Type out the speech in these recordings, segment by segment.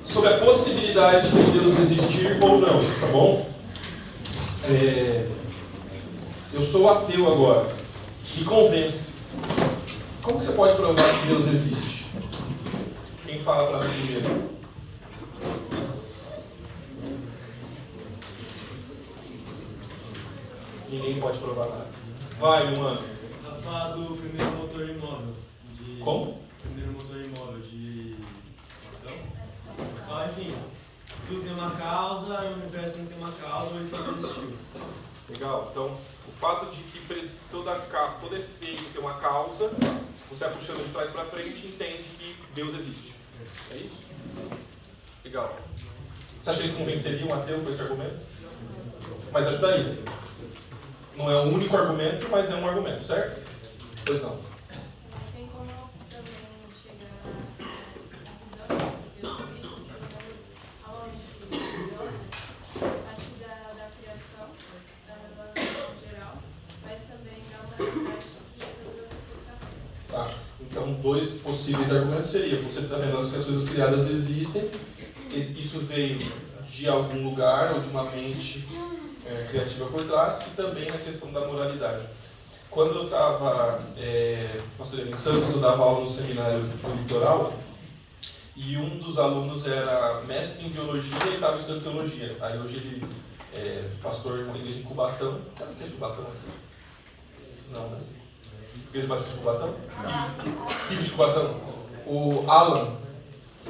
sobre a possibilidade de Deus existir ou não, tá bom? Eu sou ateu agora. Me convence. Como que você pode provar que Deus existe? Quem fala para mim primeiro? Ninguém pode provar nada. Vai, meu mano. Ela fala do primeiro motor imóvel. Como? Primeiro motor imóvel de Platão. Fala, enfim, tudo tem uma causa e o universo não tem uma causa, ou ele sempre existiu. Legal. Então, o fato de que todo efeito tem uma causa, você vai puxando de trás para frente e entende que Deus existe. É isso? Legal. Você acha que ele convenceria um ateu com esse argumento? Mas ajudaria. Não é o único argumento, mas é um argumento, certo? Pois não. Tem como também chegar à visão de Deus existe, digamos, aonde Deus, a partir da criação, da revelação geral, mas também da humanidade que todas as pessoas captam. Tá. Então, dois possíveis argumentos seriam: você está vendo que as coisas criadas existem, isso veio de algum lugar ou de uma mente criativa por trás, e também a questão da moralidade. Quando eu estava pastoreando em Santos, eu dava aula no seminário do Litoral, e um dos alunos era mestre em biologia e estava estudando teologia. Aí hoje ele é pastor em uma igreja em Cubatão. Sabe o que é Cubatão aqui? Não, né? Igreja Batista de Cubatão? Filho de Cubatão. O Alan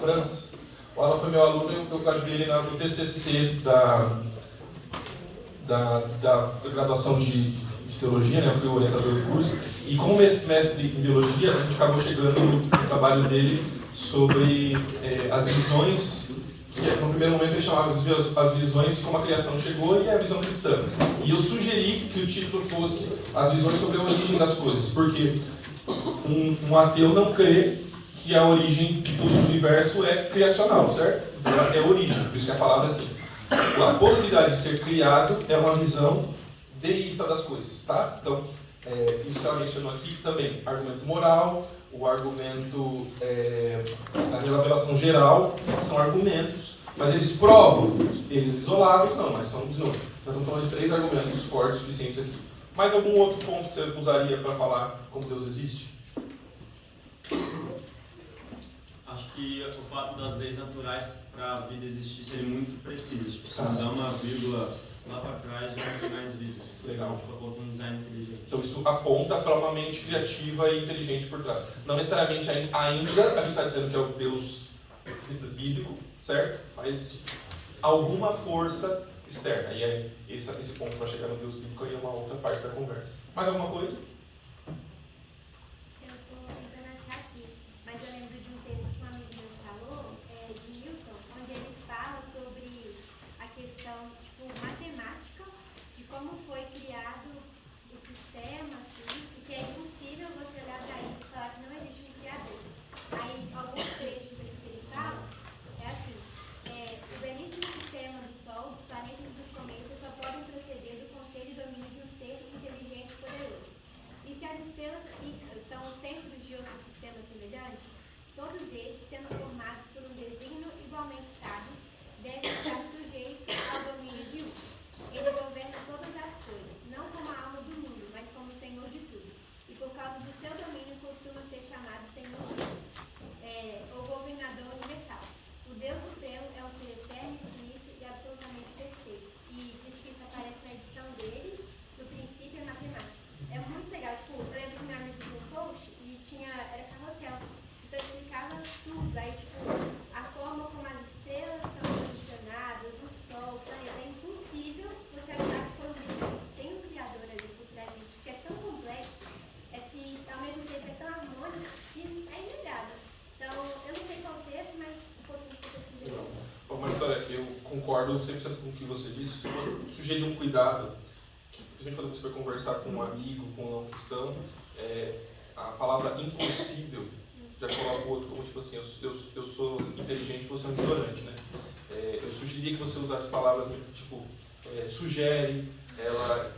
Franz. O Alan foi meu aluno e eu ajudei ele no TCC da graduação de teologia, né? Eu fui o orientador do curso. E como mestre em biologia, a gente acabou chegando no trabalho dele sobre as visões, que no primeiro momento ele chamava as visões de como a criação chegou e a visão cristã. E eu sugeri que o título fosse As Visões sobre a Origem das Coisas, porque um ateu não crê que a origem do universo é criacional, certo? Então é origem, por isso que a palavra é assim. A possibilidade de ser criado é uma visão deísta das coisas, tá? Então, isso que ela mencionou aqui também, argumento moral, o argumento da revelação geral, são argumentos, mas eles provam eles isolados? Não, mas são de novo. Nós estamos falando de 3 argumentos fortes suficientes aqui. Mais algum outro ponto que você usaria para falar como Deus existe? Acho que o fato das leis naturais para a vida existir serem muito precisas. Tipo, se dá uma vírgula lá para trás, já não tem mais vida. Legal. Estou colocando um design inteligente. Então isso aponta para uma mente criativa e inteligente por trás. Não necessariamente ainda a gente está dizendo que é o Deus bíblico, certo? Mas alguma força externa. E aí esse ponto para chegar no Deus bíblico aí é uma outra parte da conversa. Mais alguma coisa? Eu estou tentando achar aqui, mas eu lembro de um texto que um amigo meu falou, de Newton, onde ele fala sobre a questão matemática, de como foi criado o sistema, assim, e que é impossível você olhar para isso e falar que não existe um criador. Aí, alguns trechos que ele fala, assim, o belíssimo sistema do Sol, dos planetas e dos cometas só podem proceder do conselho e domínio de um ser inteligente e poderoso. E se as estrelas fixas são os centros de outros sistemas semelhantes, todos estes, sendo formados por um desígnio igualmente sábio, devem estar sujeitos ao domínio de um. Ele governa todas as coisas, não como a alma do mundo, mas como o Senhor de tudo. E por causa do seu domínio costuma ser chamado Senhor de Deus, ou governador universal. O Deus Supremo é um ser eterno, infinito e absolutamente perfeito. E diz que isso aparece na edição dele, do princípio e matemática. É muito legal, eu lembro que meu amigo fez um post e era carrossel. Então explicava tudo, aí a forma como as estrelas são posicionadas, o Sol, o planeta, é impossível você achar que foi um bicho. Tem um criador ali por trás disso, que é tão complexo, que ao mesmo tempo é tão harmônico, que é inegável. Então, eu não sei qual o texto, mas um pouquinho que eu quiser. Bom, Marta, eu concordo 100% com o que você disse. Eu sugeri um cuidado, que principalmente quando você vai conversar com um amigo, com um não cristão, a palavra impossível já coloca o outro como tipo assim, eu sou inteligente, você é um ignorante, né? Eu sugeria que você usasse palavras tipo sugere, ela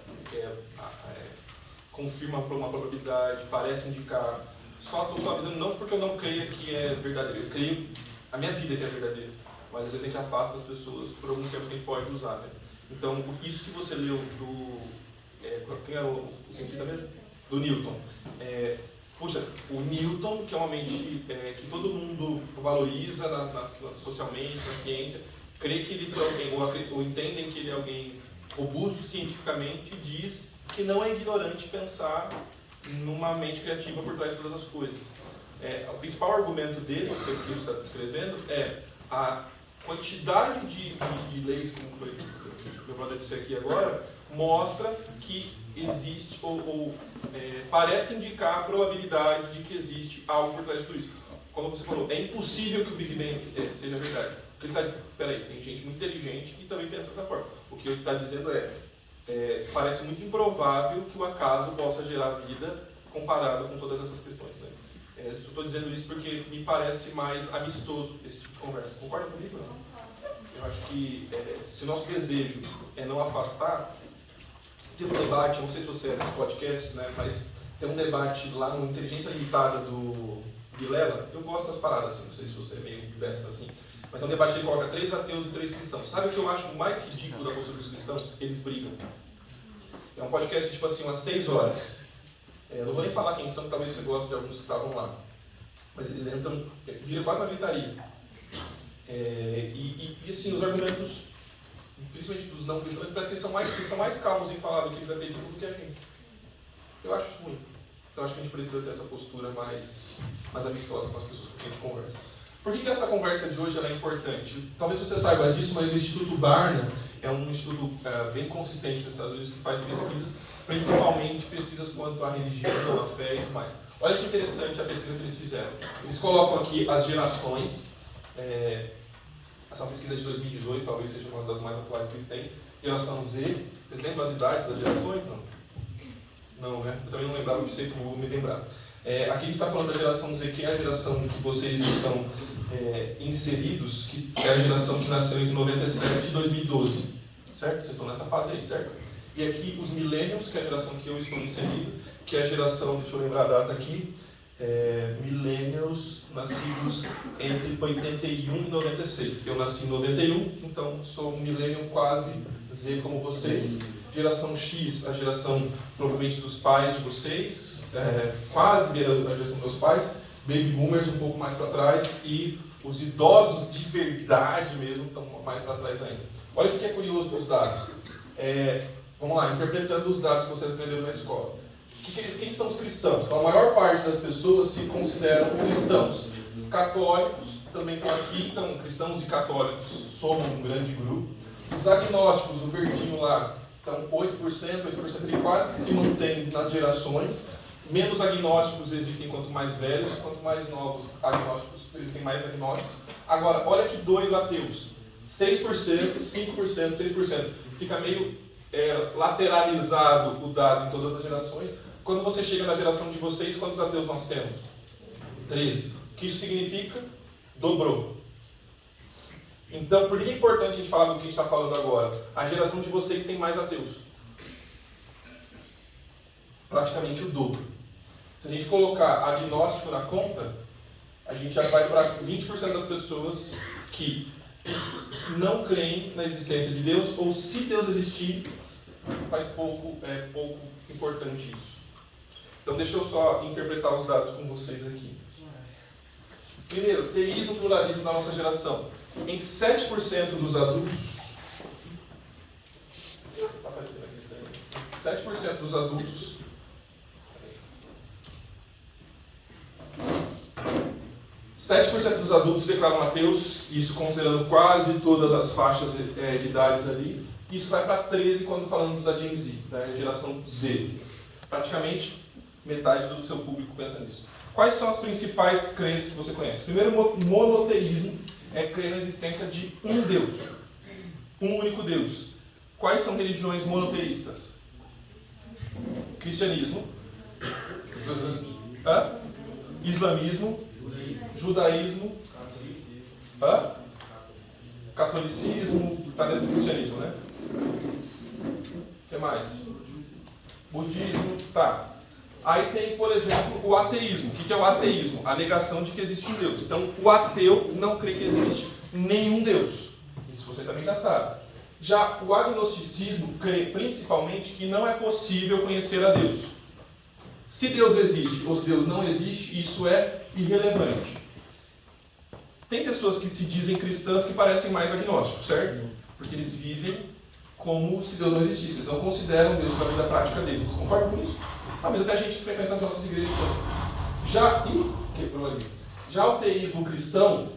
confirma uma probabilidade, parece indicar. Só estou avisando não porque eu não creio que é verdadeiro, eu creio a minha vida que é verdadeira. mas às vezes a gente afasta as pessoas por algum tempo que a gente pode usar, né? Então, isso que você leu quem era o cientista mesmo? Do Newton. Puxa, o Newton, que é uma mente que todo mundo valoriza socialmente, na ciência, crê que ele foi alguém, ou entendem que ele é alguém robusto cientificamente, diz que não é ignorante pensar numa mente criativa por trás de todas as coisas. O principal argumento dele, que ele está descrevendo, é a quantidade de leis, como foi o meu brother disse aqui agora, mostra que existe, parece indicar a probabilidade de que existe algo por trás de tudo isso. Como você falou, é impossível que o Big Bang seja verdade. Peraí, tem gente muito inteligente que também pensa dessa forma. O que ele está dizendo parece muito improvável que o acaso possa gerar vida comparado com todas essas questões, né? Eu estou dizendo isso porque me parece mais amistoso esse tipo de conversa. Concorda comigo? Não? Eu acho que se o nosso desejo é não afastar, tem um debate, eu não sei se você é dos podcasts, né, mas tem um debate lá no Inteligência Limitada do Vilela. Eu gosto das paradas, assim, não sei se você é meio dessa assim, mas é um debate que ele coloca 3 ateus e 3 cristãos. Sabe o que eu acho mais ridículo da postura dos cristãos? Eles brigam. É um podcast tipo assim, umas 6 horas. Não vou nem falar quem são, talvez você goste de alguns que estavam lá. Mas eles entram, vira quase uma gritaria. E assim, os argumentos, principalmente dos não cristãos, parece que eles são mais calmos em falar do que eles acreditam do que a gente. Eu acho isso ruim. Então acho que a gente precisa ter essa postura mais amistosa com as pessoas com quem a gente conversa. Por que essa conversa de hoje é importante? Talvez você saiba disso, mas o Instituto Barna é um instituto bem consistente nos Estados Unidos que faz pesquisas, principalmente pesquisas quanto à religião, à fé e tudo mais. Olha que interessante a pesquisa que eles fizeram. Eles colocam aqui as gerações. Essa pesquisa é de 2018, talvez seja uma das mais atuais que eles têm. Geração Z. Vocês lembram as idades das gerações? Não. Não, né? Eu também não lembrava, eu sei que vou me lembrar. Aqui a gente está falando da geração Z, que é a geração que vocês estão inseridos, que é a geração que nasceu entre 97 e 2012. Certo? Vocês estão nessa fase aí, certo? E aqui os millennials, que é a geração que eu estou inserido, que é a geração, deixa eu lembrar a data aqui, millennials nascidos entre 81 e 96. Eu nasci em 91, então sou um millennial quase Z como vocês. Geração X, a geração provavelmente dos pais de vocês, quase a geração dos meus pais, baby boomers um pouco mais para trás e os idosos de verdade mesmo estão mais para trás ainda. Olha o que é curioso dos dados. Vamos lá, interpretando os dados que vocês aprenderam na escola. Quem são os cristãos? Então, a maior parte das pessoas se consideram cristãos. Católicos também estão aqui, então cristãos e católicos somam um grande grupo. Os agnósticos, o verdinho lá, então 8% ele quase que se mantém nas gerações. Menos agnósticos existem quanto mais velhos, quanto mais novos agnósticos, existem mais agnósticos. Agora, olha que doido ateus. 6%, 5%, 6%. Fica meio lateralizado o dado em todas as gerações. Quando você chega na geração de vocês, quantos ateus nós temos? 13. O que isso significa? Dobrou. Então, por que é importante a gente falar do que a gente está falando agora? A geração de vocês tem mais ateus. Praticamente o dobro. Se a gente colocar agnóstico na conta, a gente já vai para 20% das pessoas que não creem na existência de Deus, ou se Deus existir, faz pouco importante isso. Então deixa eu só interpretar os dados com vocês aqui. Primeiro, teísmo e pluralismo da nossa geração. Em 7% dos adultos, está aparecendo aqui, 7% dos adultos, 7% dos adultos declaram ateus, isso considerando quase todas as faixas de idades ali. Isso vai para 13% quando falamos da Gen Z, da geração Z. Praticamente metade do seu público pensa nisso. Quais são as principais crenças que você conhece? Primeiro, monoteísmo é crer na existência de um Deus, um único Deus. Quais são religiões monoteístas? Cristianismo, islamismo, judaísmo, catolicismo, está dentro do cristianismo, né? O que mais? Budismo, tá. Aí tem, por exemplo, o ateísmo. O que é o ateísmo? A negação de que existe um Deus. Então, o ateu não crê que existe nenhum Deus. Isso você também já sabe. Já o agnosticismo crê principalmente que não é possível conhecer a Deus. Se Deus existe ou se Deus não existe, isso é irrelevante. Tem pessoas que se dizem cristãs que parecem mais agnósticos, certo? Porque eles vivem como se Deus não existisse. Eles não consideram Deus na vida prática deles. Concorda com isso? Mas até a gente frequenta as nossas igrejas. Quebrou ali. Já o teísmo cristão,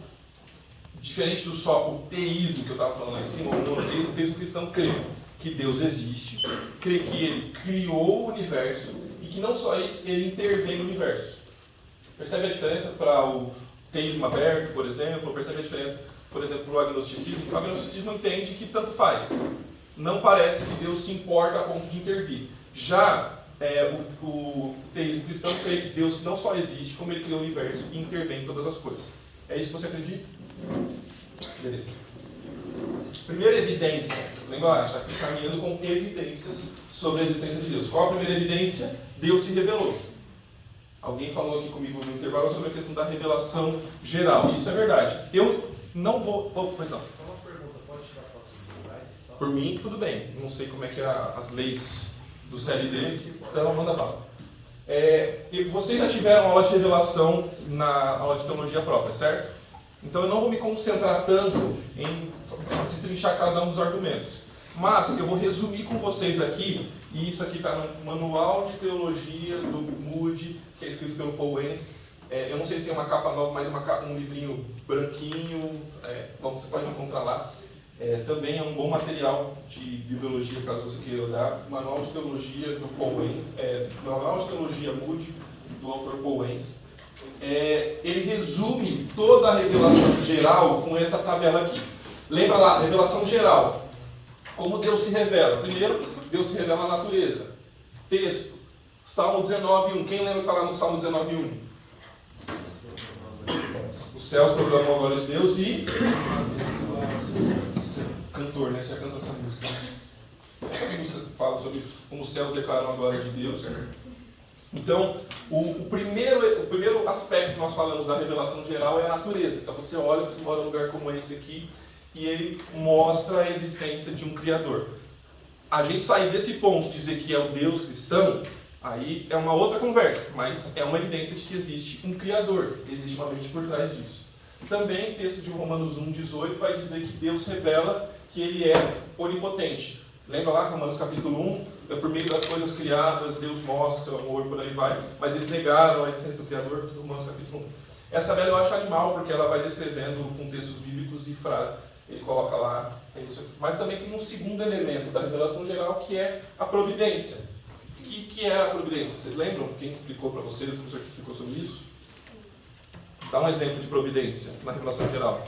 diferente do só o teísmo que eu estava falando lá em cima, o monoteísmo, o teísmo cristão crê que Deus existe, crê que Ele criou o universo e que não só isso, Ele intervém no universo. Percebe a diferença para o teísmo aberto, por exemplo? Percebe a diferença, por exemplo, para o agnosticismo? O agnosticismo entende que tanto faz. Não parece que Deus se importa a ponto de intervir. Já o teísmo cristão crê que Deus não só existe, como Ele criou o universo e intervém em todas as coisas. É isso que você acredita? Beleza. Primeira evidência. Lembra, a gente está caminhando com evidências sobre a existência de Deus. Qual a primeira evidência? Deus se revelou. Alguém falou aqui comigo no intervalo sobre a questão da revelação geral. Isso é verdade. Eu não vou... Pois não. Só uma pergunta, pode tirar foto do slide? Por mim, tudo bem. Não sei como é que é as leis do CLD, então manda bala. Vocês já tiveram aula de revelação na aula de teologia própria, certo? Então eu não vou me concentrar tanto em destrinchar cada um dos argumentos. Mas eu vou resumir com vocês aqui, e isso aqui está no Manual de Teologia do Moody, que é escrito pelo Paul Enns. Eu não sei se tem uma capa nova, mas um livrinho branquinho, bom, você pode encontrar lá. Também é um bom material de bibliologia, caso você queira olhar. Manual de Teologia do Paul Enns, Manual de Teologia Moody, do autor Paul Enns. Ele resume toda a revelação geral com essa tabela aqui. Lembra lá, revelação geral. Como Deus se revela? Primeiro, Deus se revela na natureza. Texto, Salmo 19:1. Quem lembra que está lá no Salmo 19:1? Os céus proclamam a glória de Deus e... Cantor, né? Você já cantou essa música. Essa música fala sobre como os céus declaram a glória de Deus. Então, o primeiro aspecto que nós falamos da revelação geral é a natureza. Então você olha, você mora num lugar como esse aqui, e ele mostra a existência de um Criador. A gente sair desse ponto, dizer que é o Deus cristão, aí é uma outra conversa, mas é uma evidência de que existe um Criador, existe uma mente por trás disso. Também o texto de Romanos 1,18 vai dizer que Deus revela que Ele é onipotente. Lembra lá, Romanos capítulo 1, por meio das coisas criadas, Deus mostra o seu amor, por aí vai, mas eles negaram a existência do Criador, Romanos capítulo 1. Essa tabela eu acho animal, porque ela vai descrevendo com textos bíblicos e frases. Ele coloca lá, isso aqui. Mas também tem um segundo elemento da revelação geral, que é a providência. O que é a providência? Vocês lembram? Quem explicou para vocês, o professor que explicou sobre isso? Dá um exemplo de providência na revelação geral.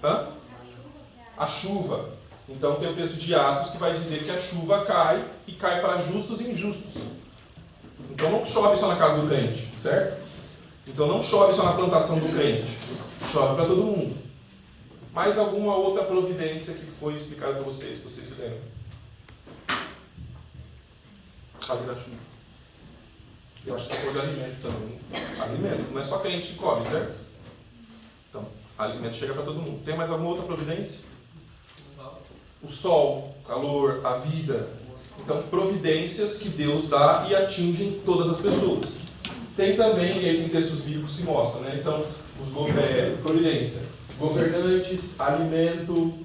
Hã? A chuva. Então tem o texto de Atos que vai dizer que a chuva cai e cai para justos e injustos. Então não chove só na casa do crente, certo? Então não chove só na plantação do crente, chove para todo mundo. Mais alguma outra providência que foi explicada para vocês, que vocês se lembram? Além da chuva. Eu acho que você falou de alimento também. Alimento, não é só crente que come, certo? Então, alimento chega para todo mundo. Tem mais alguma outra providência? O sol, o calor, a vida. Então, providências que Deus dá e atingem todas as pessoas. Tem também, e aí tem textos bíblicos que se mostram, né? Então, providência, governantes, alimento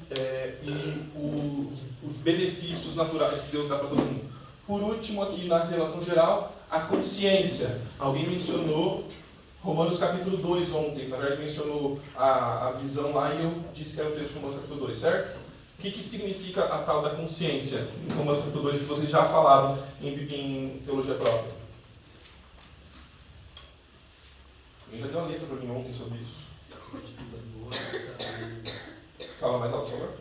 e os benefícios naturais que Deus dá para todo mundo. Por último, aqui na relação geral, a consciência. Alguém mencionou Romanos capítulo 2 ontem, na verdade mencionou a visão lá e eu disse que era o texto de Romanos capítulo 2, certo? O que significa a tal da consciência em Romanos capítulo 2 que vocês já falaram em teologia própria? Ele já deu uma letra para mim ontem sobre isso. Fala mais alto, por favor.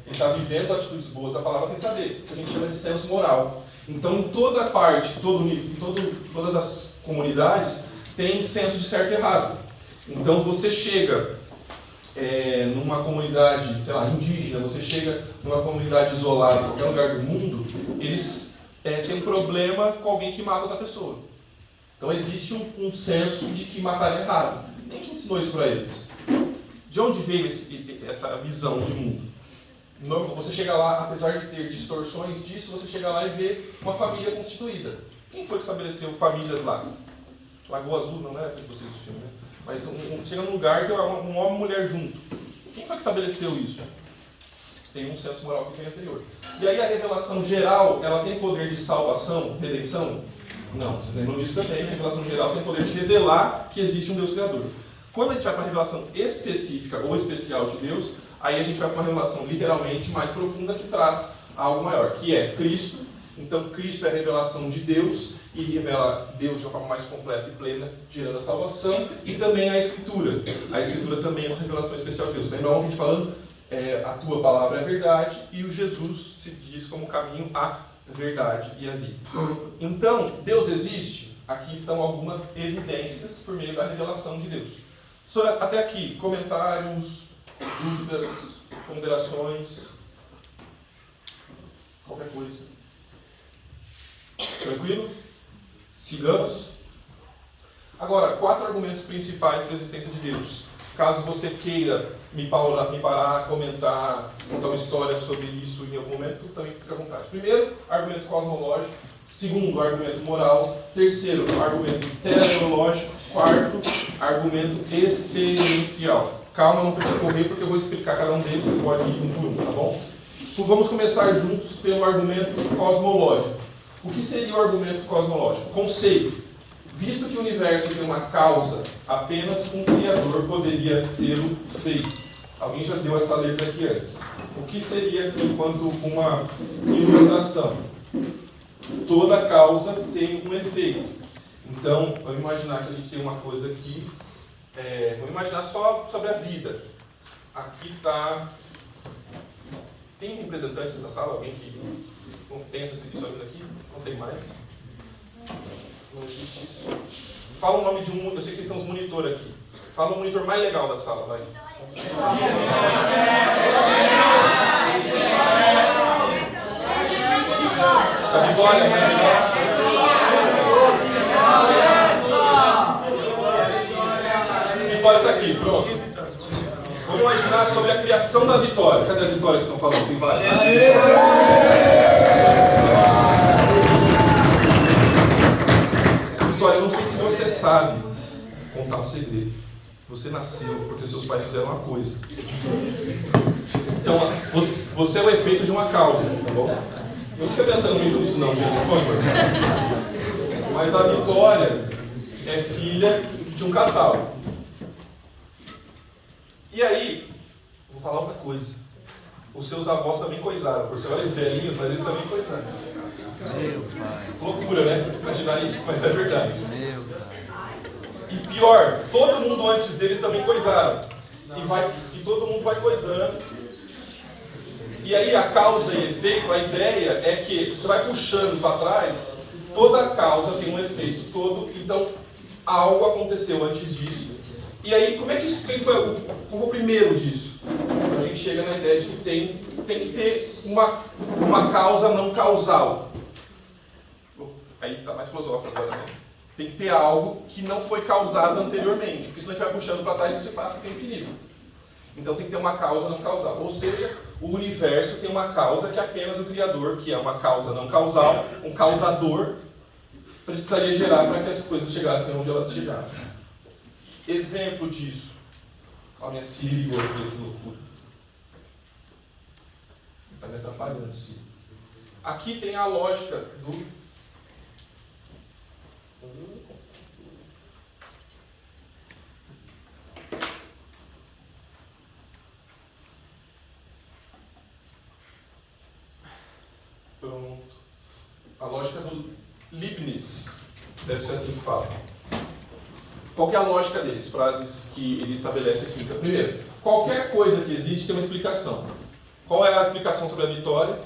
Ele está vivendo atitudes boas da palavra sem saber, que a gente chama de senso moral. Então, em toda parte, todas as comunidades têm senso de certo e errado. Então, você chega numa comunidade, sei lá, indígena, você chega numa comunidade isolada em qualquer lugar do mundo, eles têm um problema com alguém que mata outra pessoa. Então existe um senso de que matar é errado. Quem que ensinou isso para eles? De onde veio essa visão de mundo? Você chega lá, apesar de ter distorções disso, você chega lá e vê uma família constituída. Quem foi que estabeleceu famílias lá? Lagoa Azul, não é que vocês filmam, né? Mas chega num lugar que é um homem e uma mulher junto. Quem foi que estabeleceu isso? Tem um senso moral que vem anterior. E aí a revelação geral, ela tem poder de salvação, redenção? Não, vocês lembram disso também. A revelação geral tem poder de revelar que existe um Deus Criador. Quando a gente vai para a revelação específica ou especial de Deus, aí a gente vai para uma revelação literalmente mais profunda que traz algo maior, que é Cristo. Então Cristo é a revelação de Deus e revela Deus de uma forma mais completa e plena, gerando a salvação, e também a Escritura. A Escritura também é essa revelação especial de Deus. Lembra ontem a gente falando? A tua palavra é a verdade, e o Jesus se diz como caminho à verdade e à vida. Então, Deus existe? Aqui estão algumas evidências por meio da revelação de Deus. Até aqui, comentários, dúvidas, ponderações, qualquer coisa. Tranquilo? Sigamos. Agora, 4 argumentos principais para a existência de Deus. Caso você queira me parar, comentar, contar uma história sobre isso em algum momento, também fica à vontade. Primeiro, argumento cosmológico. Segundo, argumento moral. Terceiro, argumento teleológico. Quarto, argumento experiencial. Calma, não precisa correr porque eu vou explicar cada um deles, você pode ir um por um, tá bom? Então vamos começar juntos pelo argumento cosmológico. O que seria o argumento cosmológico? Conceito. Visto que o universo tem uma causa, apenas um Criador poderia tê-lo feito. Alguém já deu essa letra aqui antes. O que seria, enquanto uma ilustração? Toda causa tem um efeito. Então, vamos imaginar que a gente tem uma coisa aqui. Vamos imaginar só sobre a vida. Aqui está... Tem representantes dessa sala? Alguém que não tem essas inscrições aqui? Não tem mais? Não existe isso. Fala o nome de um... Eu sei que são os monitores aqui. Fala o monitor mais legal da sala, vai. A Vitória, Vitória está aqui, pronto. Vamos imaginar sobre a criação da Vitória. Cadê a Vitória que estão falando? Tem várias. Vitória, eu não sei se você sabe contar um segredo. Você nasceu porque seus pais fizeram uma coisa. Então, você é o efeito de uma causa, tá bom? Não fica pensando muito nisso não, gente, por favor. Mas a Vitória é filha de um casal. E aí, vou falar outra coisa. Os seus avós também coisaram. Por ser eles velhinhos, mas eles também coisaram. Meu pai. Loucura, né? Imaginar isso, mas é verdade. Meu pai. E pior, todo mundo antes deles também coisaram. E todo mundo vai coisando. E aí a causa e efeito, a ideia é que você vai puxando para trás, toda causa tem um efeito. Então, algo aconteceu antes disso. E aí, quem foi o primeiro disso? A gente chega na ideia de que tem que ter uma causa não causal. Aí está mais filosófico agora, né? Tem que ter algo que não foi causado anteriormente, porque senão a gente vai puxando para trás e você passa a ser infinito. Então tem que ter uma causa não causal. Ou seja, o universo tem uma causa que apenas o Criador, que é uma causa não causal, um causador, precisaria gerar para que as coisas chegassem onde elas chegaram. Exemplo disso. A minha Siri ligou aqui, que loucura. Está me atrapalhando, Siri. Aqui tem a lógica do... Pronto. A lógica do Leibniz. Deve ser assim que fala. Qual que é a lógica deles? Frases que ele estabelece aqui. Então, primeiro, qualquer coisa que existe tem uma explicação. Qual é a explicação sobre a Vitória?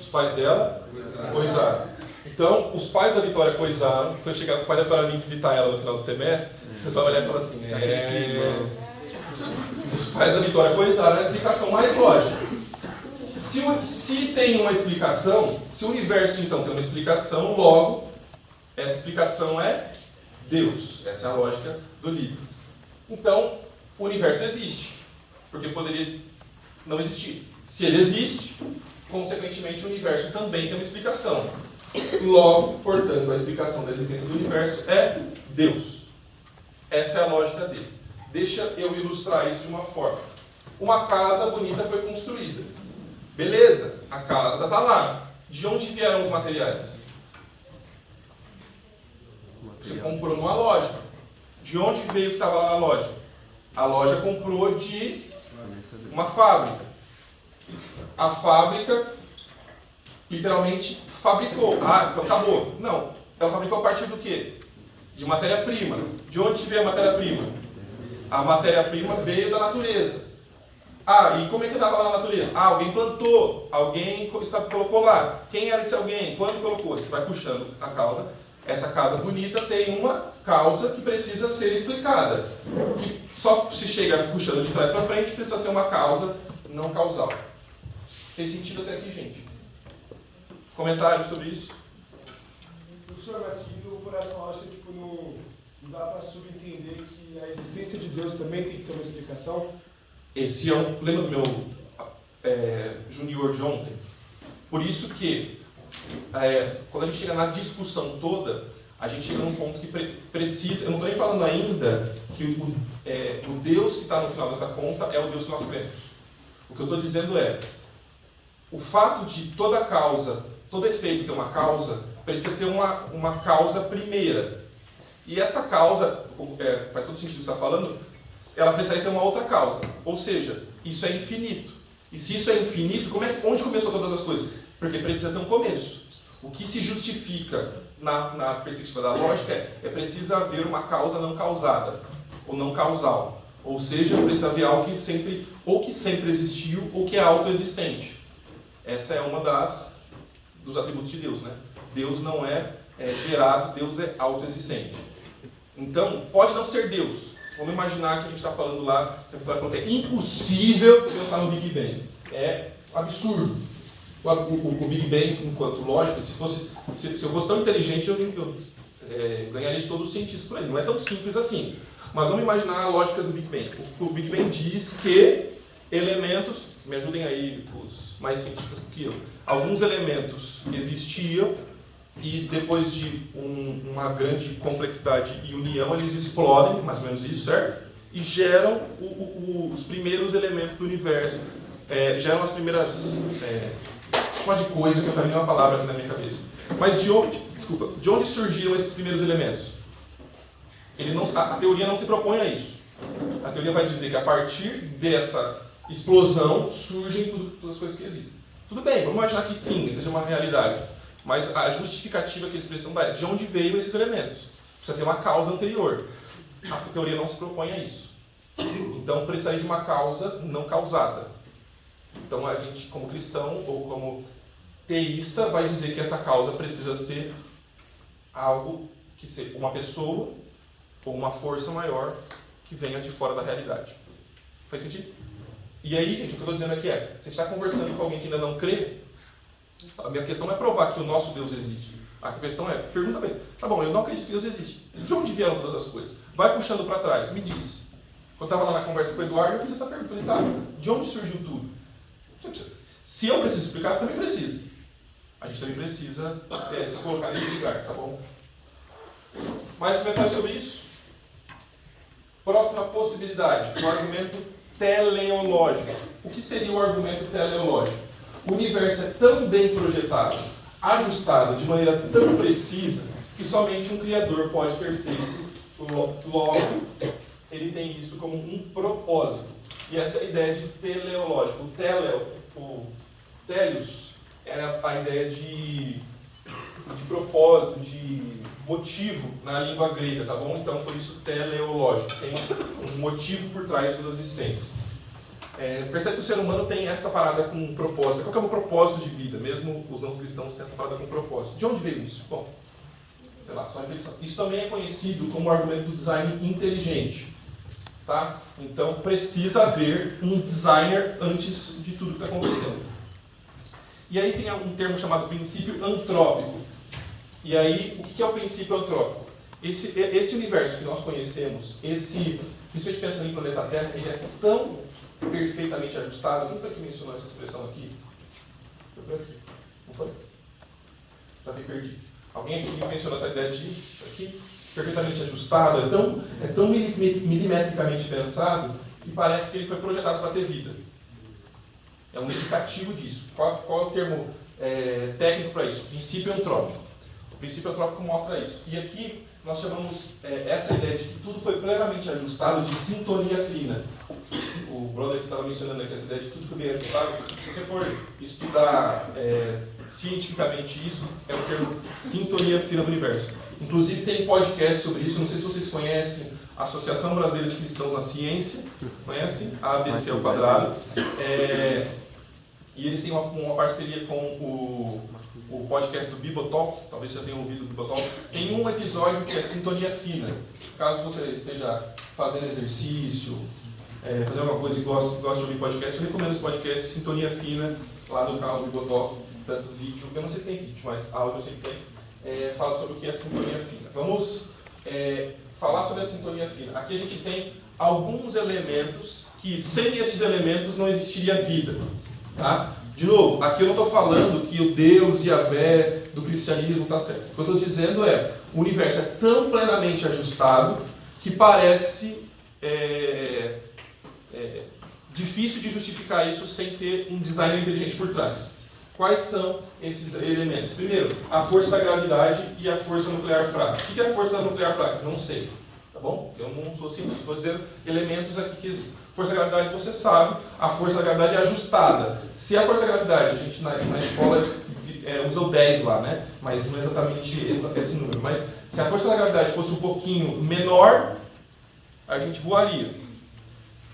Os pais dela coisaram. Então, os pais da Vitória coisaram. Quando chegar, o pai da Vitória vir visitar ela no final do semestre, o pessoal vai olhar e falar assim, os pais da Vitória coisaram, é a explicação mais lógica. Se tem uma explicação, se o universo então tem uma explicação, logo Essa explicação é Deus. Essa é a lógica do Leibniz. Então, o universo existe, porque poderia não existir. Se ele existe, consequentemente o universo também tem uma explicação. Logo, portanto, a explicação da existência do universo é Deus. Essa é a lógica dele. Deixa eu ilustrar isso de uma forma. Uma casa bonita foi construída. Beleza, a casa está lá. De onde vieram os materiais? Você comprou numa loja. De onde veio o que estava lá na loja? A loja comprou de uma fábrica. A fábrica literalmente fabricou. Ah, então acabou. Não. Ela fabricou a partir do quê? De matéria-prima. De onde veio a matéria-prima? A matéria-prima veio da natureza. Ah, e como é que estava lá na natureza? Ah, alguém plantou, alguém colocou lá. Quem era esse alguém? Quando colocou? Você vai puxando a causa. Essa casa bonita tem uma causa que precisa ser explicada. Que só se chega puxando de trás para frente precisa ser uma causa não causal. Tem sentido até aqui, gente? Comentários sobre isso? Professor, mas seguindo por essa lógica, tipo, não dá para subentender que a existência de Deus também tem que ter uma explicação? Esse é um... Lembra do meu junior de ontem? Por isso que, quando a gente chega na discussão toda, a gente chega num ponto que precisa... Eu não estou nem falando ainda que o Deus que está no final dessa conta é o Deus que nós cremos. O que eu estou dizendo é, o fato de toda causa, todo efeito ter uma causa, precisa ter uma causa primeira. E essa causa, faz todo sentido o que você está falando, ela precisaria ter uma outra causa. Ou seja, isso é infinito. E se isso é infinito, onde começou todas as coisas? Porque precisa ter um começo. O que se justifica na perspectiva da lógica é precisa haver uma causa não causada, ou não causal. Ou seja, precisa haver algo que sempre existiu, ou que é autoexistente. Essa é uma dos atributos de Deus, né? Deus não é gerado, Deus é autoexistente. Então, pode não ser Deus. Vamos imaginar que a gente está falando lá, que é impossível pensar no Big Bang. É absurdo. O Big Bang, enquanto lógica, se eu fosse tão inteligente, eu ganharia de todos os cientistas por aí. Não é tão simples assim. Mas vamos imaginar a lógica do Big Bang. O Big Bang diz que elementos, me ajudem aí os mais cientistas que eu, alguns elementos existiam e depois de uma grande complexidade e união, eles explodem, mais ou menos isso, certo? E geram os primeiros elementos do universo, geram as primeiras... uma de coisa que eu também não é uma palavra aqui na minha cabeça. Mas de onde surgiram esses primeiros elementos? A teoria não se propõe a isso. A teoria vai dizer que a partir dessa explosão surgem todas as coisas que existem. Tudo bem, vamos imaginar que sim, seja uma realidade. Mas a justificativa que eles precisam dar é de onde veio esses elementos. Precisa ter uma causa anterior. A teoria não se propõe a isso. Então precisaria de uma causa não causada. Então a gente, como cristão ou como teísta, vai dizer que essa causa precisa ser algo que seja uma pessoa ou uma força maior que venha de fora da realidade. Faz sentido? E aí, gente, o que eu estou dizendo aqui é, se a gente está conversando com alguém que ainda não crê, a minha questão não é provar que o nosso Deus existe. A questão é, pergunta bem, tá bom, eu não acredito que Deus existe. De onde vieram todas as coisas? Vai puxando para trás, me diz. Quando eu estava lá na conversa com o Eduardo, eu fiz essa pergunta. Falei, tá, de onde surgiu tudo? Se eu preciso explicar, você também precisa. A gente também precisa se colocar nesse lugar, tá bom? Mais comentários sobre isso? Próxima possibilidade, o argumento teleológico. O que seria o argumento teleológico? O universo é tão bem projetado, ajustado de maneira tão precisa, que somente um Criador pode ter feito. Logo, ele tem isso como um propósito. E essa é a ideia de teleológico. O telos é a ideia de propósito, de motivo na língua grega, tá bom? Então, por isso, teleológico. Tem um motivo por trás da existência. Percebe que o ser humano tem essa parada com um propósito. Qual que é o propósito de vida? Mesmo os não cristãos têm essa parada com propósito. De onde veio isso? Bom, sei lá, só reflexão. Isso também é conhecido como argumento do design inteligente. Tá? Então, precisa haver um designer antes de tudo que está acontecendo. E aí tem um termo chamado princípio antrópico. E aí, o que é o princípio antrópico? Esse universo que nós conhecemos, principalmente pensando em planeta Terra, ele é tão perfeitamente ajustado. Quem foi que mencionou essa expressão aqui? Foi por aqui. Não foi? Já me perdi. Alguém aqui mencionou essa ideia de aqui? Perfeitamente ajustado, é tão milimetricamente pensado que parece que ele foi projetado para ter vida. É um indicativo disso. Qual é o termo técnico para isso? Princípio antrópico. O princípio antrópico mostra isso. E aqui nós chamamos essa ideia de que tudo foi plenamente ajustado de sintonia fina. O brother que estava mencionando aqui essa ideia de que tudo foi bem ajustado. Se você for estudar cientificamente isso, é o termo sintonia fina do universo. Inclusive tem podcast sobre isso, não sei se vocês conhecem a Associação Brasileira de Cristãos na Ciência, conhecem? A ABC ao quadrado. E eles têm uma parceria com o podcast do Bibotalk, talvez você já tenha ouvido o Bibotalk. Tem um episódio que é sintonia fina. Caso você esteja fazendo exercício, fazendo alguma coisa e goste de ouvir podcast, eu recomendo esse podcast Sintonia Fina, lá no canal do Bibotalk, tanto vídeo, eu não sei se tem vídeo, mas áudio eu sei que tem. Fala sobre o que é sintonia fina. Vamos falar sobre a sintonia fina. Aqui a gente tem alguns elementos que, sem esses elementos, não existiria vida. Tá? De novo, aqui eu não estou falando que o Deus Yahvé do cristianismo está certo. O que eu estou dizendo o universo é tão plenamente ajustado que parece difícil de justificar isso sem ter um design inteligente por trás. Quais são esses elementos? Primeiro, a força da gravidade e a força nuclear fraca. O que é a força nuclear fraca? Não sei. Tá bom? Eu não sou cientista. Estou dizendo elementos aqui que existem. Força da gravidade, você sabe, a força da gravidade é ajustada. Se a força da gravidade, a gente na escola usa o 10 lá, né? Mas não é exatamente esse número. Mas se a força da gravidade fosse um pouquinho menor, a gente voaria.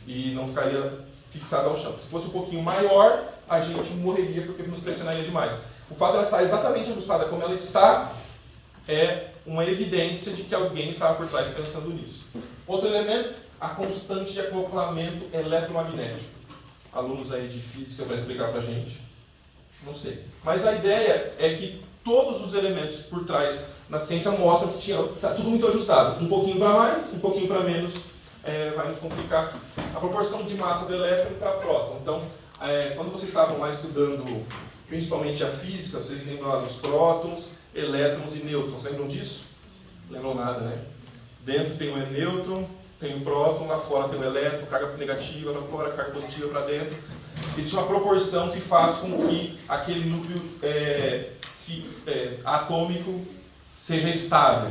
E não ficaria fixado ao chão. Se fosse um pouquinho maior, a gente morreria porque nos pressionaria demais. O fato de ela estar exatamente ajustada como ela está é uma evidência de que alguém estava por trás pensando nisso. Outro elemento, a constante de acoplamento eletromagnético. Alunos aí de física vão explicar para a gente. Não sei. Mas a ideia é que todos os elementos por trás na ciência mostram que está tudo muito ajustado. Um pouquinho para mais, um pouquinho para menos, vai nos complicar aqui. A proporção de massa do elétron para próton. Então, quando vocês estavam lá estudando principalmente a física, vocês lembram lá dos prótons, elétrons e nêutrons. Lembram disso? Lembram nada, né? Dentro tem o nêutron, tem o próton, lá fora tem o elétron, carga negativa, lá fora carga positiva para dentro. Existe uma proporção que faz com que aquele núcleo atômico seja estável.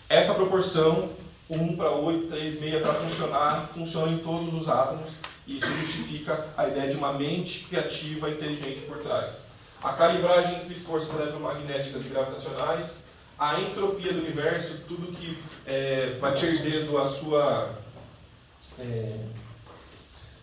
Essa proporção, 1 para 8, 3, 6 para funcionar, funciona em todos os átomos. E isso justifica a ideia de uma mente criativa e inteligente por trás. A calibragem entre forças eletromagnéticas e gravitacionais, a entropia do universo, tudo que vai perdendo a sua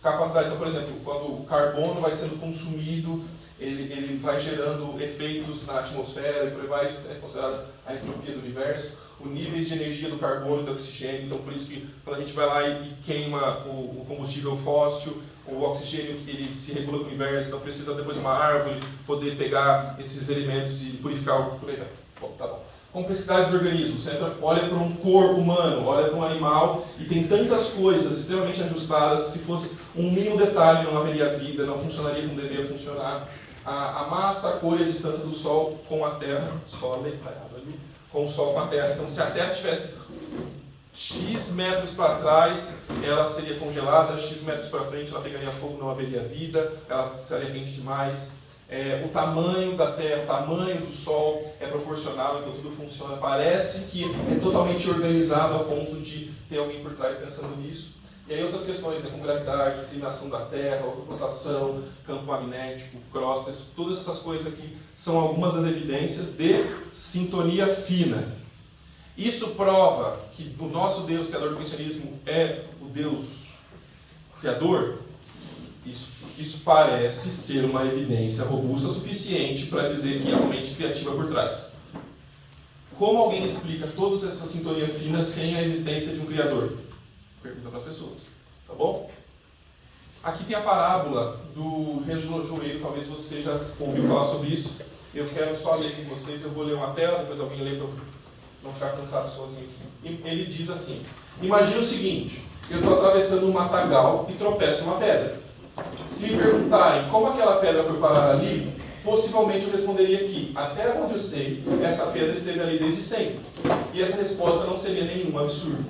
capacidade. Então, por exemplo, quando o carbono vai sendo consumido, ele vai gerando efeitos na atmosfera, e por aí vai, isso é considerado a entropia do universo. Os níveis de energia do carbono e do oxigênio, então por isso que quando a gente vai lá e queima o combustível fóssil, o oxigênio ele se regula com o universo, então precisa depois de uma árvore poder pegar esses elementos e purificar o... Bom, tá bom. Complexidades do organismo, você olha para um corpo humano, olha para um animal e tem tantas coisas extremamente ajustadas que se fosse um mínimo detalhe não haveria vida, não funcionaria como deveria funcionar. A massa, a cor e a distância do Sol com a Terra, com o Sol com a Terra. Então, se a Terra tivesse X metros para trás, ela seria congelada, X metros para frente ela pegaria fogo, não haveria vida, ela estaria quente demais. O tamanho da Terra, o tamanho do Sol é proporcional, então tudo funciona. Parece que é totalmente organizado a ponto de ter alguém por trás pensando nisso. E aí outras questões, né, como gravidade, inclinação da Terra, rotação, campo magnético, crostas, todas essas coisas aqui são algumas das evidências de sintonia fina. Isso prova que o nosso Deus, criador do cristianismo, é o Deus criador. Isso parece ser uma evidência robusta o suficiente para dizer que há uma mente criativa por trás. Como alguém explica toda essa sintonia fina sem a existência de um criador? Pergunta para as pessoas, tá bom? Aqui tem a parábola do relojoeiro, talvez você já ouviu falar sobre isso. Eu quero só ler com vocês, eu vou ler uma tela, depois alguém lê para eu não ficar cansado sozinho aqui. Ele diz assim: imagine o seguinte, eu estou atravessando um matagal e tropeço uma pedra. Se me perguntarem como aquela pedra foi parar ali, possivelmente eu responderia que, até onde eu sei, essa pedra esteve ali desde sempre. E essa resposta não seria nenhum absurdo.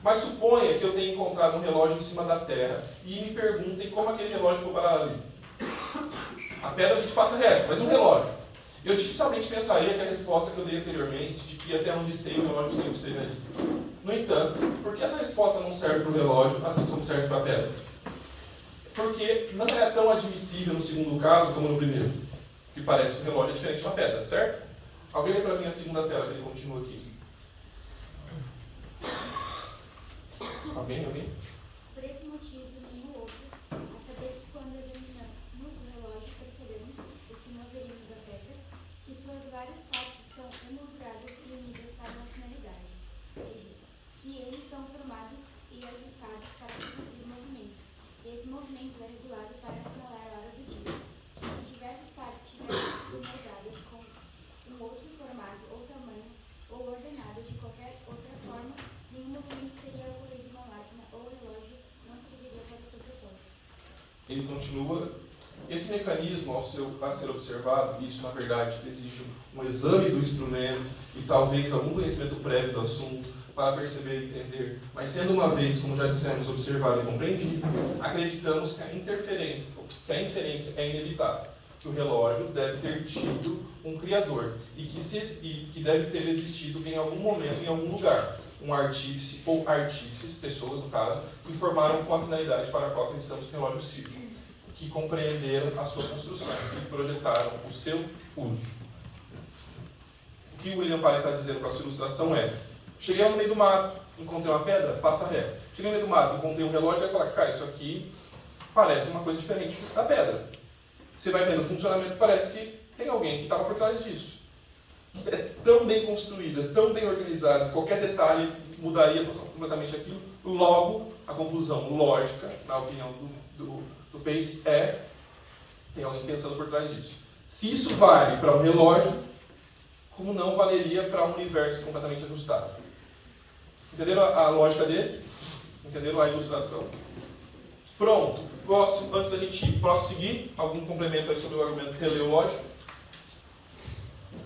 Mas suponha que eu tenha encontrado um relógio em cima da terra e me perguntem como aquele relógio foi parar ali. A pedra a gente passa reto, mas um relógio. Eu dificilmente pensaria que a resposta que eu dei anteriormente, de que até onde sei o relógio sempre esteve ali. No entanto, por que essa resposta não serve para o relógio, assim como serve para a pedra? Porque não é tão admissível no segundo caso como no primeiro, que parece que o relógio é diferente de uma pedra, certo? Alguém lê para mim a segunda tela, que ele continua aqui. Alguém? Por esse motivo, nenhum outro, a saber que quando examinamos o relógio, percebemos o que não veríamos a pedra, que suas várias partes são emolduradas e unidas para uma finalidade, que eles são formados e ajustados para produzir movimento. Esse movimento é regulado para assinalar a hora do dia. Se diversas partes tivessem sido moldadas com um outro formato ou tamanho, ou ordenadas de qualquer outra forma, nenhum movimento teria ocorrido na máquina ou o relógio não serviria para o seu propósito. Ele continua: esse mecanismo, a ser observado, isso na verdade exige um exame do instrumento e talvez algum conhecimento prévio do assunto para perceber e entender, mas sendo uma vez, como já dissemos, observado e compreendido, acreditamos que a inferência é inevitável, que o relógio deve ter tido um criador e que deve ter existido em algum momento, em algum lugar, um artífice ou artífices, pessoas no caso, que formaram com a finalidade para a qual acreditamos que o relógio sirva, que compreenderam a sua construção e projetaram o seu uso. O que o William Paley está dizendo com a sua ilustração é: cheguei no meio do mato, encontrei uma pedra, passa reto. Cheguei no meio do mato, encontrei um relógio, vai falar: cara, isso aqui parece uma coisa diferente da pedra. Você vai vendo o funcionamento, parece que tem alguém que estava por trás disso. É tão bem construída, tão bem organizada, qualquer detalhe mudaria completamente aquilo. Logo, a conclusão lógica, na opinião do Pace, é: tem alguém pensando por trás disso. Se isso vale para um relógio, como não valeria para um universo completamente ajustado? Entenderam a lógica dele? Entenderam a ilustração? Pronto. Antes da gente prosseguir, algum complemento aí sobre o argumento teleológico?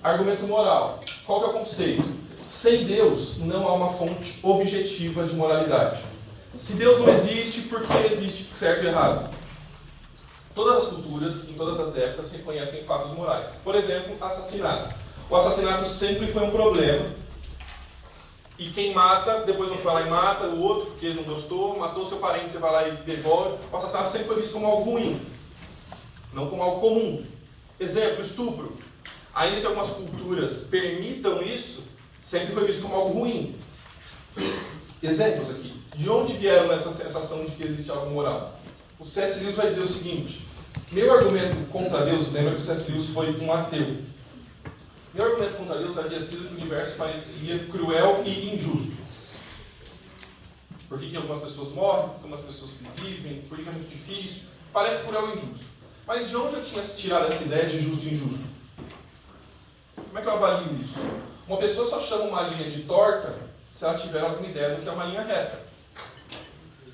Argumento moral. Qual que é o conceito? Sem Deus, não há uma fonte objetiva de moralidade. Se Deus não existe, por que existe certo e errado? Todas as culturas, em todas as épocas, reconhecem fatos morais. Por exemplo, assassinato. O assassinato sempre foi um problema. E quem mata, depois não vai lá e mata o outro, porque não gostou, matou seu parente, você vai lá e devolve. O assassinato sempre foi visto como algo ruim, não como algo comum. Exemplo, estupro. Ainda que algumas culturas permitam isso, sempre foi visto como algo ruim. Exemplos aqui. De onde vieram essa sensação de que existe algo moral? O C.S. Lewis vai dizer o seguinte: meu argumento contra Deus, lembra que o C.S. Lewis foi um ateu. Meu argumento contra Deus havia sido que o universo parecia cruel e injusto. Por que algumas pessoas morrem, por que algumas pessoas vivem, por que é muito difícil? Parece cruel e injusto. Mas de onde eu tinha tirado essa ideia de justo e injusto? Como é que eu avalio isso? Uma pessoa só chama uma linha de torta se ela tiver alguma ideia do que é uma linha reta.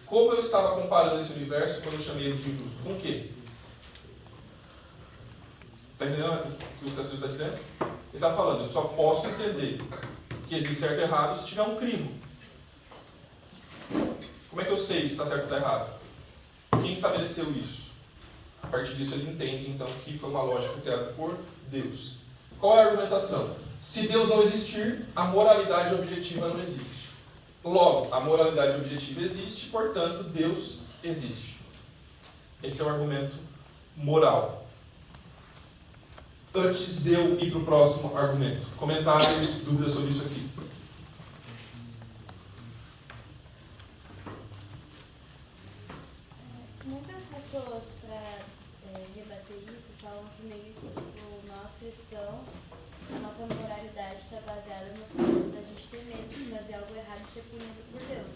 Como eu estava comparando esse universo quando eu chamei ele de injusto? Com o quê? Está entendendo o que o C.S. Lewis está dizendo? Ele está falando: eu só posso entender que existe certo e errado se tiver um crivo. Como é que eu sei se está certo ou está errado? Quem estabeleceu isso? A partir disso ele entende, então, que foi uma lógica criada por Deus. Qual é a argumentação? Se Deus não existir, a moralidade objetiva não existe. Logo, a moralidade objetiva existe, portanto, Deus existe. Esse é o argumento moral. Antes de eu ir para o próximo argumento, comentários, dúvidas sobre isso aqui? Muitas pessoas, para rebater isso, falam que meio que nós cristãos, a nossa moralidade está baseada no fato da gente ter medo de fazer algo errado e ser punido por Deus.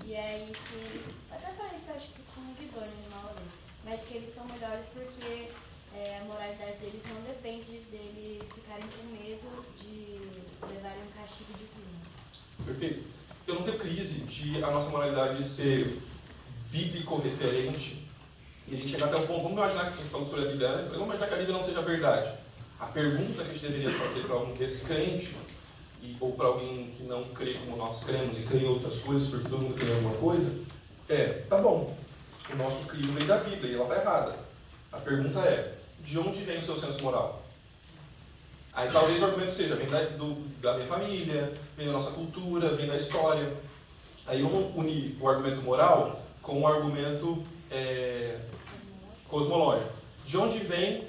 E é aí que eles, até falei isso, acho que com o Guidoni de uma vez, mas que eles são melhores porque a moralidade deles não depende deles ficarem com medo de levarem um castigo divino. Perfeito. Eu não tenho crise de a nossa moralidade ser bíblico-referente e a gente chegar até um ponto, vamos imaginar que a gente falou sobre a Bíblia antes, mas vamos imaginar que a Bíblia não seja verdade. A pergunta que a gente deveria fazer para um descrente ou para alguém que não crê como nós cremos e crê em outras coisas, porque todo mundo crê em alguma coisa, tá bom, o nosso crime vem da Bíblia e ela está errada. A pergunta é, de onde vem o seu senso moral? Aí talvez o argumento seja, vem da minha família, vem da nossa cultura, vem da história. Aí vamos unir o argumento moral com o argumento cosmológico. De onde vem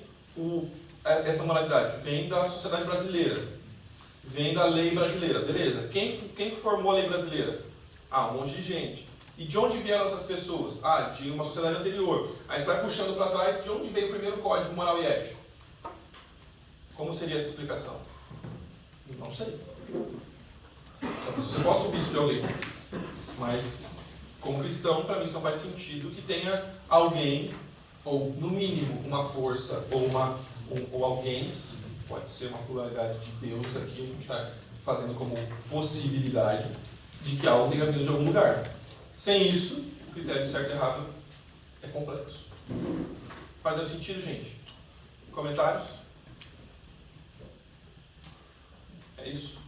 essa moralidade? Vem da sociedade brasileira. Vem da lei brasileira. Beleza. Quem formou a lei brasileira? Um monte de gente. E de onde vieram essas pessoas? De uma sociedade anterior. Aí você vai puxando para trás, de onde veio o primeiro código moral e ético? Como seria essa explicação? Não sei. Você pode subir isso de alguém. Mas, como cristão, para mim só faz sentido que tenha alguém, ou no mínimo uma força, ou alguém, pode ser uma pluralidade de Deus aqui, a gente está fazendo como possibilidade de que algo tenha vindo de algum lugar. Sem isso, o critério de certo e errado é complexo. Faz sentido, gente? Comentários? É isso?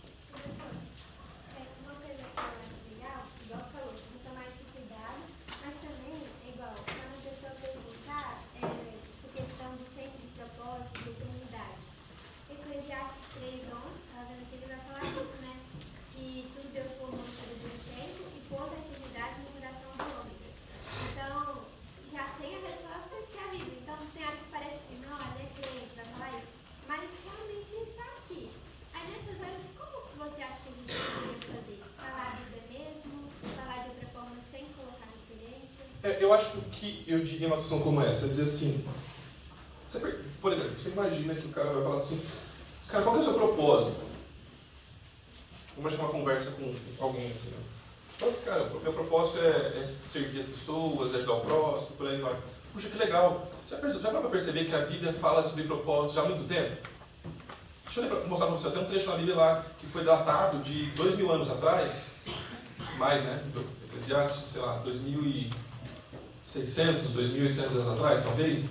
Uma coisa que eu acho legal, igual você falou, você tomar esse cuidado, mas também é igual, quando a pessoa perguntar essa questão do centro de propósito, de eternidade. Eclesiastes 3:11, ela vendo que ele vai falar isso, né? Que tudo Deus formou sobre o tempo e pôs a eternidade no coração do homem. Então, já tem a resposta que é a Bíblia. Então, tem áreas que parece que não, é crente, vai falar isso. Mas realmente está aqui. Aí nessas horas, como você acha que a gente deveria fazer? Falar a Bíblia mesmo? Falar de outra forma sem colocar referência? Eu acho que eu diria uma situação como essa, dizer assim, por exemplo, você imagina que o cara vai falar assim, cara, qual que é o seu propósito? Vamos achar uma conversa com alguém assim, Nossa, cara, o meu propósito é servir as pessoas, ajudar o próximo, por aí vai. Puxa, que legal. Já dá para perceber que a Bíblia fala sobre propósito já há muito tempo? Deixa eu mostrar para você, tem um trecho na Bíblia lá que foi datado de 2000 anos atrás, mais, né? Eclesiastes, sei lá, 2.600, 2.800 anos atrás, talvez.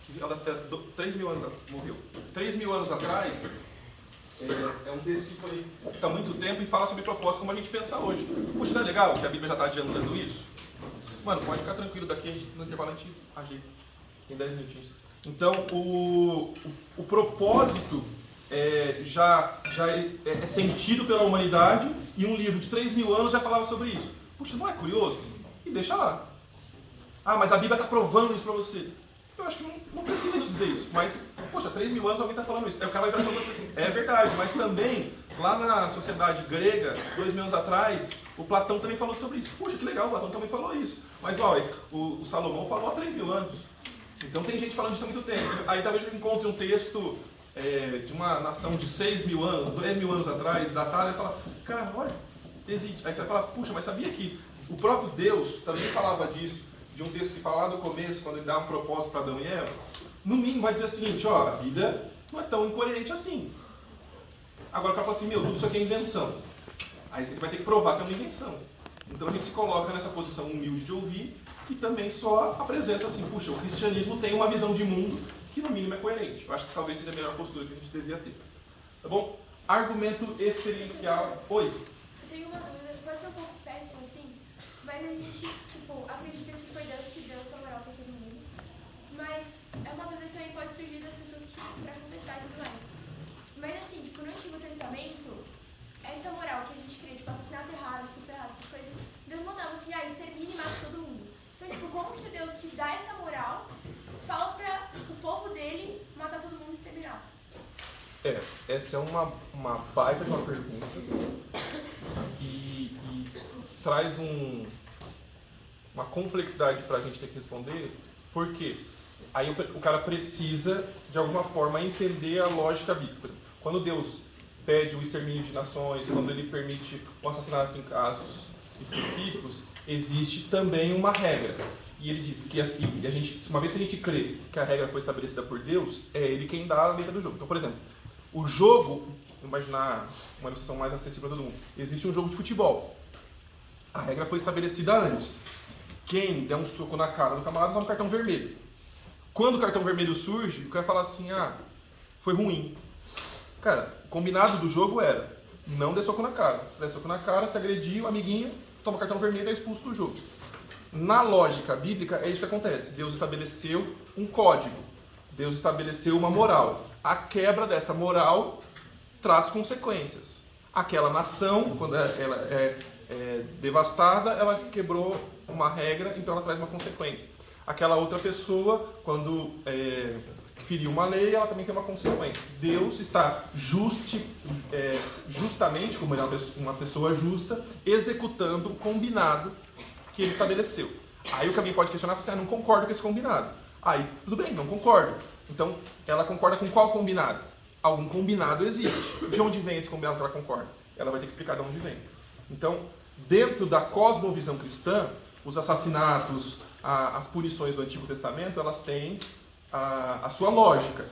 Que ela até 3.000 anos morreu. 3.000 anos atrás, é um texto que foi há muito tempo e fala sobre propósito como a gente pensa hoje. Puxa, não é legal que a Bíblia já está adiantando isso? Mano, pode ficar tranquilo, daqui no intervalo a gente ajeita em 10 minutinhos. Então, o propósito já é sentido pela humanidade e um livro de 3.000 anos já falava sobre isso. Puxa, não é curioso? E deixa lá. Mas a Bíblia está provando isso para você. Eu acho que não precisa te dizer isso, mas, poxa, 3.000 anos alguém está falando isso. Aí o cara vai virar para você assim, é verdade, mas também, lá na sociedade grega, 2.000 anos atrás, o Platão também falou sobre isso. Puxa, que legal, o Platão também falou isso. Mas, o Salomão falou há 3.000 anos. Então tem gente falando isso há muito tempo. Aí talvez eu encontre um texto de uma nação de 6.000 anos, 2.000 anos atrás, datado, e fala, cara, olha, existe. Aí você vai falar, puxa, mas sabia que o próprio Deus também falava disso? De um texto que fala lá do começo, quando ele dá um propósito para Adão e Eva, no mínimo vai dizer o seguinte, a vida não é tão incoerente assim. Agora o cara fala assim, tudo isso aqui é invenção. Aí você vai ter que provar que é uma invenção. Então a gente se coloca nessa posição humilde de ouvir e também só apresenta assim, puxa, o cristianismo tem uma visão de mundo que no mínimo é coerente. Eu acho que talvez seja a melhor postura que a gente deveria ter. Tá bom? Argumento experiencial. Oi? Eu tenho uma dúvida, pode ser um pouco péssimo assim, mas a gente, acredita que foi Deus que deu essa moral para todo mundo. Mas é uma dúvida que também pode surgir das pessoas que para contestar e tudo mais. Mas assim, no Antigo Testamento, essa moral que a gente crê, assassinato errado, estupro errado, essas coisas, Deus mandava assim, extermine e mata todo mundo. Então, como que Deus que dá essa moral fala para o povo dele matar todo mundo e exterminar? Essa é uma baita de uma pergunta e traz uma complexidade para a gente ter que responder, porque aí o cara precisa, de alguma forma, entender a lógica bíblica. Por exemplo, quando Deus pede o extermínio de nações, quando ele permite o assassinato em casos específicos, existe também uma regra. E ele diz que uma vez que a gente crê que a regra foi estabelecida por Deus, é Ele quem dá a letra do jogo. Então, por exemplo, o jogo, vamos imaginar uma ilustração mais acessível para todo mundo, existe um jogo de futebol. A regra foi estabelecida antes. Quem der um soco na cara do camarada dá um cartão vermelho. Quando o cartão vermelho surge, o cara fala assim, foi ruim. Cara, o combinado do jogo era, não dê soco na cara. Se der soco na cara, se agredir o amiguinho, toma cartão vermelho e é expulso do jogo. Na lógica bíblica, é isso que acontece. Deus estabeleceu um código. Deus estabeleceu uma moral. A quebra dessa moral traz consequências. Aquela nação, quando ela é devastada, ela quebrou uma regra, então ela traz uma consequência. Aquela outra pessoa, quando feriu uma lei, ela também tem uma consequência. Deus está justamente, como ele é uma pessoa justa, executando o combinado que ele estabeleceu. Aí o que alguém pode questionar é, não concordo com esse combinado. Aí, tudo bem, não concordo. Então, ela concorda com qual combinado? Algum combinado existe. De onde vem esse combinado que ela concorda? Ela vai ter que explicar de onde vem. Então, dentro da cosmovisão cristã, os assassinatos, as punições do Antigo Testamento, elas têm a sua lógica.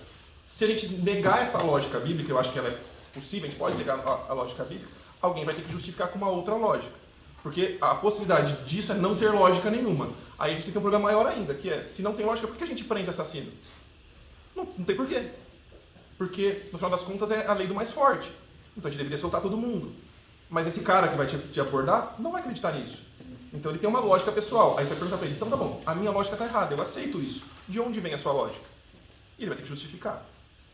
Se a gente negar essa lógica bíblica, eu acho que ela é possível, a gente pode negar a lógica bíblica, alguém vai ter que justificar com uma outra lógica. Porque a possibilidade disso é não ter lógica nenhuma. Aí a gente tem que ter um problema maior ainda, que é, se não tem lógica, por que a gente prende assassino? Não tem porquê. Porque, no final das contas, é a lei do mais forte. Então a gente deveria soltar todo mundo. Mas esse cara que vai te abordar não vai acreditar nisso. Então ele tem uma lógica pessoal. Aí você pergunta para ele, então tá bom, a minha lógica está errada, eu aceito isso. De onde vem a sua lógica? E ele vai ter que justificar.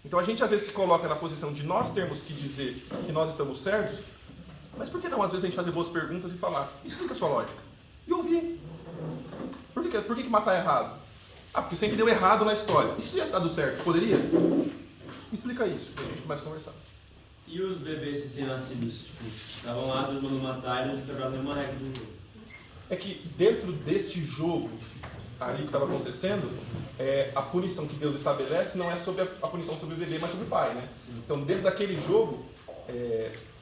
Então a gente às vezes se coloca na posição de nós termos que dizer que nós estamos certos, mas por que não às vezes a gente fazer boas perguntas e falar, explica a sua lógica? E ouvir. Por que matar é errado? Porque sempre deu errado na história. E se tivesse dado certo, poderia? Explica isso, e a gente começa a conversar. E os bebês recém-nascidos, estavam lá, todo mundo matar e não quebraram nenhuma regra do jogo? É que dentro deste jogo, ali que estava acontecendo, a punição que Deus estabelece não é sobre a punição sobre o bebê, mas sobre o pai, né? Então, dentro daquele jogo,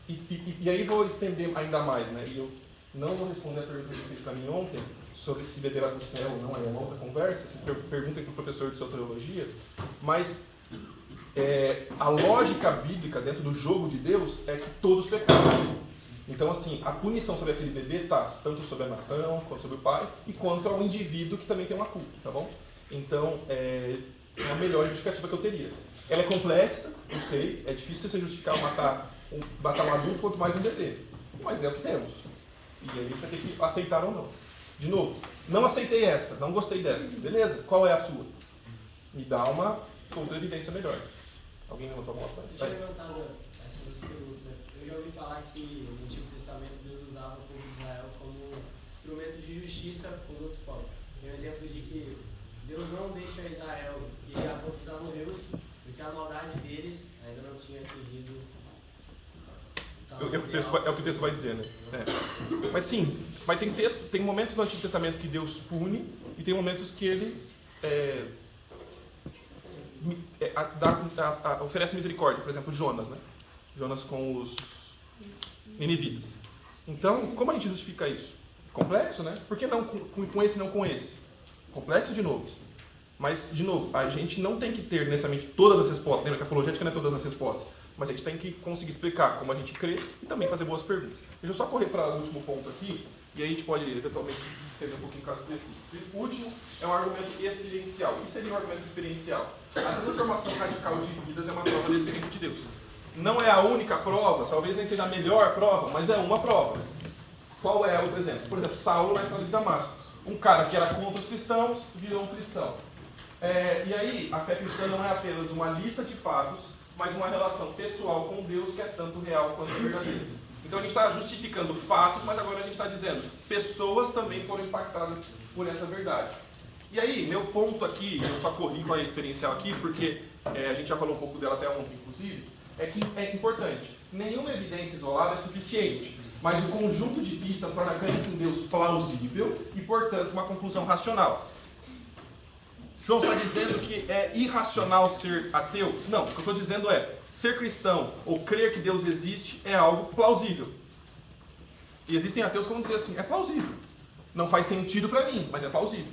e aí vou estender ainda mais, né? E eu não vou responder a pergunta que fez para mim ontem, sobre se bebê vai para o céu ou não, é uma outra conversa, perguntem para o professor de soteriologia, mas a lógica bíblica dentro do jogo de Deus é que todos pecaram. Então, assim, a punição sobre aquele bebê está tanto sobre a nação, quanto sobre o pai, e contra o indivíduo que também tem uma culpa, tá bom? Então, é a melhor justificativa que eu teria. Ela é complexa, eu sei, é difícil você justificar matar um adulto, quanto mais um bebê. Mas é o que temos. E aí a gente vai ter que aceitar ou não. De novo, não aceitei essa, não gostei dessa. Beleza, qual é a sua? Me dá uma outra evidência melhor. Alguém levantou alguma coisa? Deixa eu levantar essas duas perguntas. Eu já ouvi falar que no Antigo Testamento Deus usava o povo de Israel como instrumento de justiça com os outros povos. Tem um exemplo de que Deus não deixa Israel ir a contra os amorreus, porque a maldade deles ainda não tinha atingido. É o que o texto vai dizer, né? Mas sim, tem momentos no Antigo Testamento que Deus pune e tem momentos que ele oferece misericórdia. Por exemplo, Jonas, né? Jonas com os ninivitas. Então, como a gente justifica isso? Complexo, né? Por que não com esse e não com esse? Complexo de novo. Mas, de novo, a gente não tem que ter necessariamente todas as respostas. Lembra que a apologética não é todas as respostas. Mas a gente tem que conseguir explicar como a gente crê e também fazer boas perguntas. Deixa eu só correr para o último ponto aqui, e aí a gente pode eventualmente escrever um pouquinho caso específico. O último é um argumento experiencial. O que seria um argumento experiencial? A transformação radical de vidas é uma prova da experiência de Deus. Não é a única prova, talvez nem seja a melhor prova, mas é uma prova. Qual é outro exemplo? Por exemplo, Saulo na estrada de Damasco. Um cara que era contra os cristãos virou um cristão. E aí, a fé cristã não é apenas uma lista de fatos, mas uma relação pessoal com Deus que é tanto real quanto verdadeira. Então a gente está justificando fatos, mas agora a gente está dizendo pessoas também foram impactadas por essa verdade. E aí, meu ponto aqui, eu só corri com a experiencial aqui, porque a gente já falou um pouco dela até ontem, inclusive, é que é importante. Nenhuma evidência isolada é suficiente, mas o conjunto de pistas torna a crença em Deus plausível e, portanto, uma conclusão racional. João está dizendo que é irracional ser ateu? Não, o que eu estou dizendo é, ser cristão ou crer que Deus existe é algo plausível. E existem ateus que vão dizer assim, é plausível. Não faz sentido para mim, mas é plausível.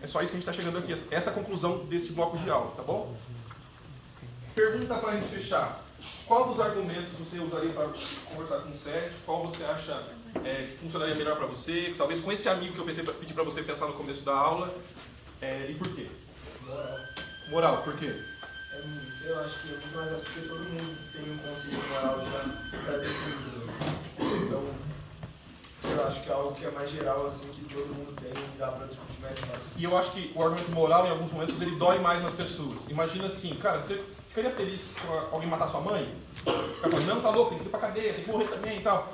É só isso que a gente está chegando aqui, essa é a conclusão desse bloco de aula, tá bom? Pergunta para a gente fechar. Qual dos argumentos você usaria para conversar com o Sérgio? Qual você acha que funcionaria melhor para você? Talvez com esse amigo que eu pedi para você pensar no começo da aula. E por quê? Moral, por quê? Eu acho que é muito mais fácil porque todo mundo tem um conceito moral já pré-definido. Então, eu acho que é algo que é mais geral, assim, que todo mundo tem e dá pra discutir mais fácil. E eu acho que o argumento moral, em alguns momentos, ele dói mais nas pessoas. Imagina assim, cara, você ficaria feliz com alguém matar sua mãe? O cara fala, não, tá louco, tem que ir pra cadeia, tem que morrer também e tal.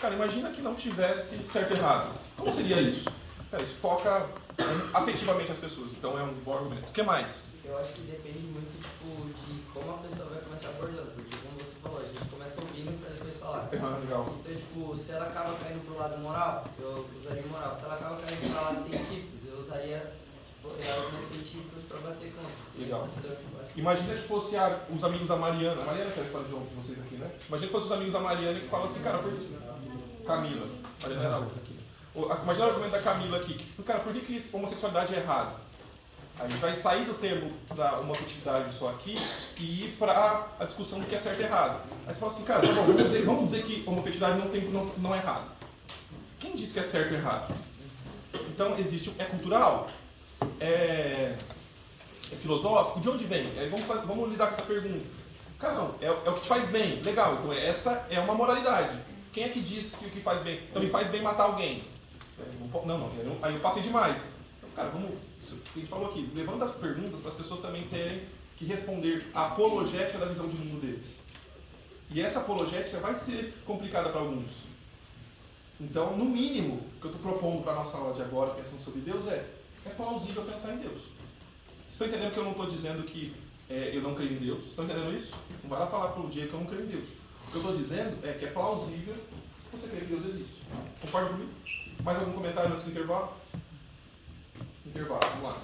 Cara, imagina que não tivesse certo e errado. Como seria isso? Cara, isso toca afetivamente as pessoas, então é um bom argumento. O que mais? Eu acho que depende muito, tipo, de como a pessoa vai começar abordando, porque como você falou, a gente começa ouvindo pra depois falar. Legal. Então, tipo, se ela acaba caindo pro lado moral, eu usaria o moral. Se ela acaba caindo pro lado científico, eu usaria, tipo, argumentos científicos pra bater contra. Legal. Então, tipo, acho que... Imagina que fosse os amigos da Mariana. A Mariana que é a história de vocês aqui, né? Imagina que fosse os amigos da Mariana que falam assim, cara, por que... Camila. Mariana era outra aqui. Imagina o argumento da Camila aqui. Cara, por que homossexualidade é errado? A gente vai sair do termo da homoafetividade só aqui e ir para a discussão do que é certo e errado. Aí você fala assim, cara, tá bom, vamos dizer que homoafetividade não é errado. Quem disse que é certo e errado? Então, existe, é cultural? É filosófico? De onde vem? Vamos lidar com essa pergunta. Cara, não, é o que te faz bem. Legal, então essa é uma moralidade. Quem é que diz que o que faz bem? Então, me faz bem matar alguém. Não, aí eu passei demais. Então, cara, vamos... A gente falou aqui, levanta as perguntas para as pessoas também terem que responder a apologética da visão de mundo deles. E essa apologética vai ser complicada para alguns. Então, no mínimo, o que eu estou propondo para a nossa aula de agora, pensando sobre Deus, é plausível pensar em Deus. Vocês estão entendendo que eu não estou dizendo que eu não creio em Deus? Estão entendendo isso? Não vai lá falar para o dia que eu não creio em Deus. O que eu estou dizendo é que é plausível você crer que Deus existe. Concorda comigo? Mais algum comentário antes do intervalo? Intervalo, vamos lá.